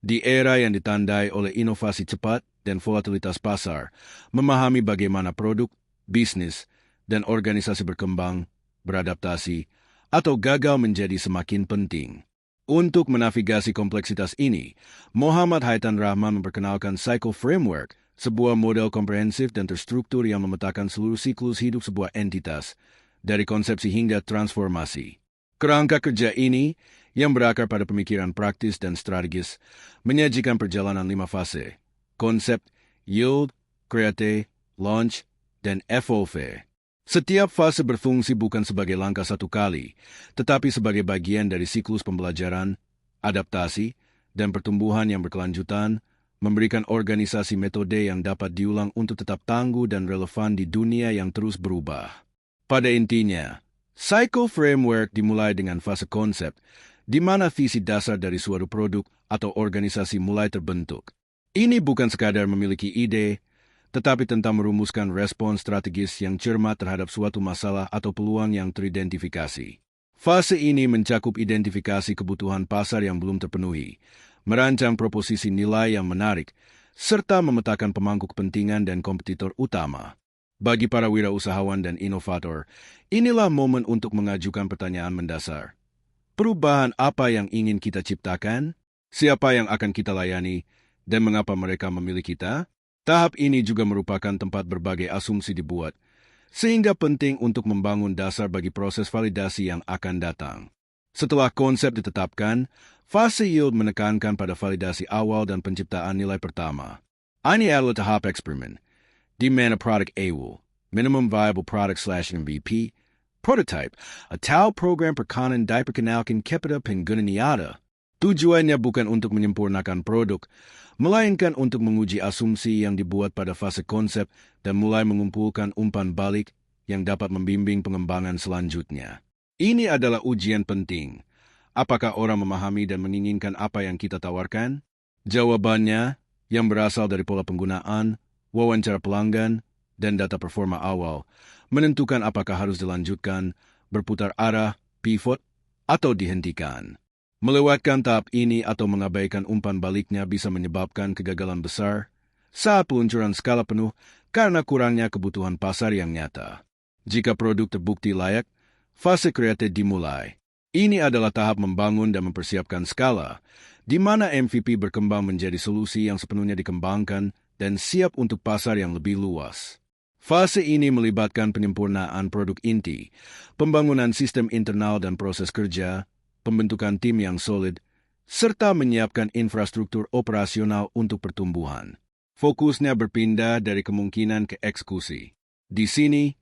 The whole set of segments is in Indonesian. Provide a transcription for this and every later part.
Di era yang ditandai oleh inovasi cepat dan volatilitas pasar, memahami bagaimana produk, bisnis, dan organisasi berkembang, beradaptasi, atau gagal menjadi semakin penting. Untuk menavigasi kompleksitas ini, Muhammad Haitan Rahman memperkenalkan Cycle Framework, sebuah model komprehensif dan terstruktur yang memetakan seluruh siklus hidup sebuah entitas, dari konsepsi hingga transformasi. Kerangka kerja ini, yang berakar pada pemikiran praktis dan strategis, menyajikan perjalanan 5 fase: konsep, yield, create, launch, dan FOV. Setiap fase berfungsi bukan sebagai langkah satu kali, tetapi sebagai bagian dari siklus pembelajaran, adaptasi, dan pertumbuhan yang berkelanjutan, memberikan organisasi metode yang dapat diulang untuk tetap tangguh dan relevan di dunia yang terus berubah. Pada intinya, Cycle Framework dimulai dengan fase konsep, di mana visi dasar dari suatu produk atau organisasi mulai terbentuk. Ini bukan sekadar memiliki ide, tetapi tentang merumuskan respons strategis yang cermat terhadap suatu masalah atau peluang yang teridentifikasi. Fase ini mencakup identifikasi kebutuhan pasar yang belum terpenuhi, merancang proposisi nilai yang menarik, serta memetakan pemangku kepentingan dan kompetitor utama. Bagi para wirausahawan dan inovator, inilah momen untuk mengajukan pertanyaan mendasar. Perubahan apa yang ingin kita ciptakan? Siapa yang akan kita layani? Dan mengapa mereka memilih kita? Tahap ini juga merupakan tempat berbagai asumsi dibuat, sehingga penting untuk membangun dasar bagi proses validasi yang akan datang. Setelah konsep ditetapkan, fase yield menekankan pada validasi awal dan penciptaan nilai pertama. Ini adalah tahap eksperimen, di mana produk AWOL, Minimum Viable Product/MVP, prototype, atau program perkanan diperkenalkan kepada pengguna nyata. Tujuannya bukan untuk menyempurnakan produk, melainkan untuk menguji asumsi yang dibuat pada fase konsep dan mulai mengumpulkan umpan balik yang dapat membimbing pengembangan selanjutnya. Ini adalah ujian penting. Apakah orang memahami dan menginginkan apa yang kita tawarkan? Jawabannya, yang berasal dari pola penggunaan, wawancara pelanggan, dan data performa awal, menentukan apakah harus dilanjutkan, berputar arah, pivot, atau dihentikan. Melewatkan tahap ini atau mengabaikan umpan baliknya bisa menyebabkan kegagalan besar saat peluncuran skala penuh karena kurangnya kebutuhan pasar yang nyata. Jika produk terbukti layak, fase kreatif dimulai. Ini adalah tahap membangun dan mempersiapkan skala, di mana MVP berkembang menjadi solusi yang sepenuhnya dikembangkan dan siap untuk pasar yang lebih luas. Fase ini melibatkan penyempurnaan produk inti, pembangunan sistem internal dan proses kerja, pembentukan tim yang solid, serta menyiapkan infrastruktur operasional untuk pertumbuhan. Fokusnya berpindah dari kemungkinan ke eksekusi. Di sini,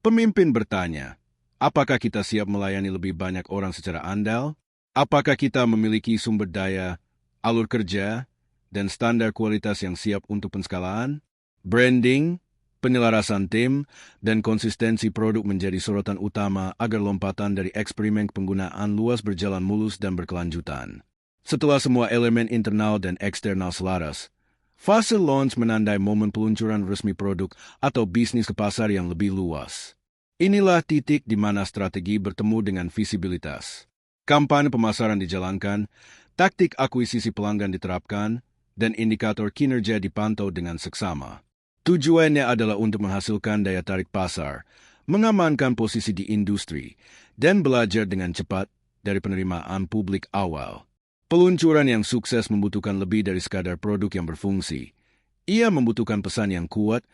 pemimpin bertanya, apakah kita siap melayani lebih banyak orang secara andal? Apakah kita memiliki sumber daya, alur kerja, dan standar kualitas yang siap untuk penskalaan? Branding, penyelarasan tim, dan konsistensi produk menjadi sorotan utama agar lompatan dari eksperimen penggunaan luas berjalan mulus dan berkelanjutan. Setelah semua elemen internal dan eksternal selaras, fase launch menandai momen peluncuran resmi produk atau bisnis ke pasar yang lebih luas. Inilah titik di mana strategi bertemu dengan visibilitas. Kampanye pemasaran dijalankan, taktik akuisisi pelanggan diterapkan, dan indikator kinerja dipantau dengan seksama. Tujuannya adalah untuk menghasilkan daya tarik pasar, mengamankan posisi di industri, dan belajar dengan cepat dari penerimaan publik awal. Peluncuran yang sukses membutuhkan lebih dari sekadar produk yang berfungsi. Ia membutuhkan pesan yang kuat,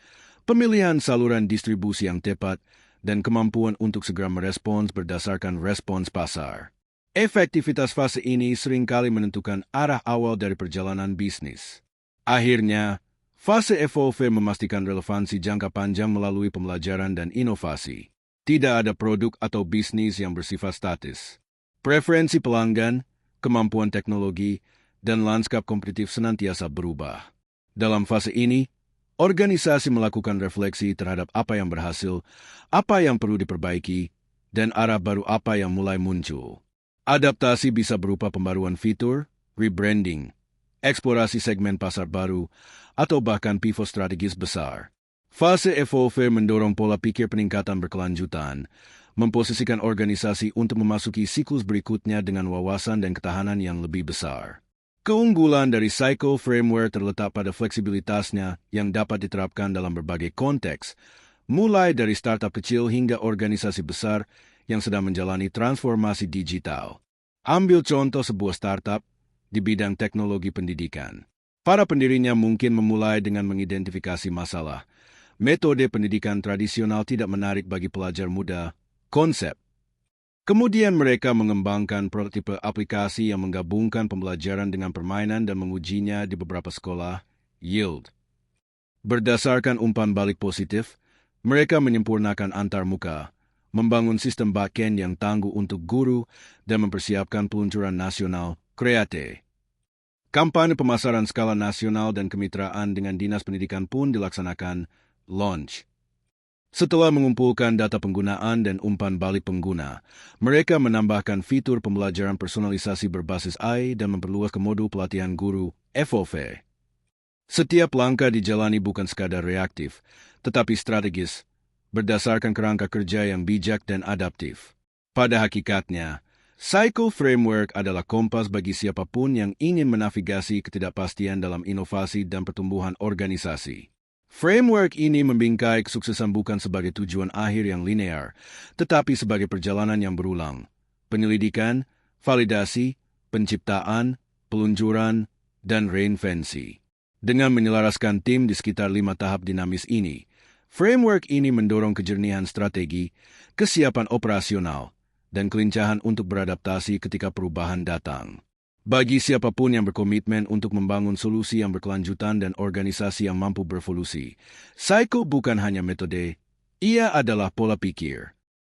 pemilihan saluran distribusi yang tepat, dan kemampuan untuk segera merespons berdasarkan respons pasar. Efektivitas fase ini seringkali menentukan arah awal dari perjalanan bisnis. Akhirnya, fase FOV memastikan relevansi jangka panjang melalui pembelajaran dan inovasi. Tidak ada produk atau bisnis yang bersifat statis. Preferensi pelanggan, kemampuan teknologi, dan lanskap kompetitif senantiasa berubah. Dalam fase ini, organisasi melakukan refleksi terhadap apa yang berhasil, apa yang perlu diperbaiki, dan arah baru apa yang mulai muncul. Adaptasi bisa berupa pembaruan fitur, rebranding, eksplorasi segmen pasar baru, atau bahkan pivot strategis besar. Fase FOV mendorong pola pikir peningkatan berkelanjutan, memposisikan organisasi untuk memasuki siklus berikutnya dengan wawasan dan ketahanan yang lebih besar. Keunggulan dari Psycho Framework terletak pada fleksibilitasnya yang dapat diterapkan dalam berbagai konteks, mulai dari startup kecil hingga organisasi besar yang sedang menjalani transformasi digital. Ambil contoh sebuah startup di bidang teknologi pendidikan. Para pendirinya mungkin memulai dengan mengidentifikasi masalah. Metode pendidikan tradisional tidak menarik bagi pelajar muda. Konsep. Kemudian mereka mengembangkan prototipe aplikasi yang menggabungkan pembelajaran dengan permainan dan mengujinya di beberapa sekolah. Yield. Berdasarkan umpan balik positif, mereka menyempurnakan antarmuka, membangun sistem backend yang tangguh untuk guru, dan mempersiapkan peluncuran nasional, Create. Kampanye pemasaran skala nasional dan kemitraan dengan Dinas Pendidikan pun dilaksanakan, Launch. Setelah mengumpulkan data penggunaan dan umpan balik pengguna, mereka menambahkan fitur pembelajaran personalisasi berbasis AI dan memperluas ke modul pelatihan guru, FOV. Setiap langkah dijalani bukan sekadar reaktif, tetapi strategis, berdasarkan kerangka kerja yang bijak dan adaptif. Pada hakikatnya, Psycho Framework adalah kompas bagi siapapun yang ingin menavigasi ketidakpastian dalam inovasi dan pertumbuhan organisasi. Framework ini membingkai kesuksesan bukan sebagai tujuan akhir yang linear, tetapi sebagai perjalanan yang berulang. Penyelidikan, validasi, penciptaan, peluncuran, dan reinvensi. Dengan menyelaraskan tim di sekitar 5 tahap dinamis ini, framework ini mendorong kejernihan strategi, kesiapan operasional, dan kelincahan untuk beradaptasi ketika perubahan datang. Bagi siapapun yang berkomitmen untuk membangun solusi yang berkelanjutan dan organisasi yang mampu berevolusi, Psycho bukan hanya metode, ia adalah pola pikir.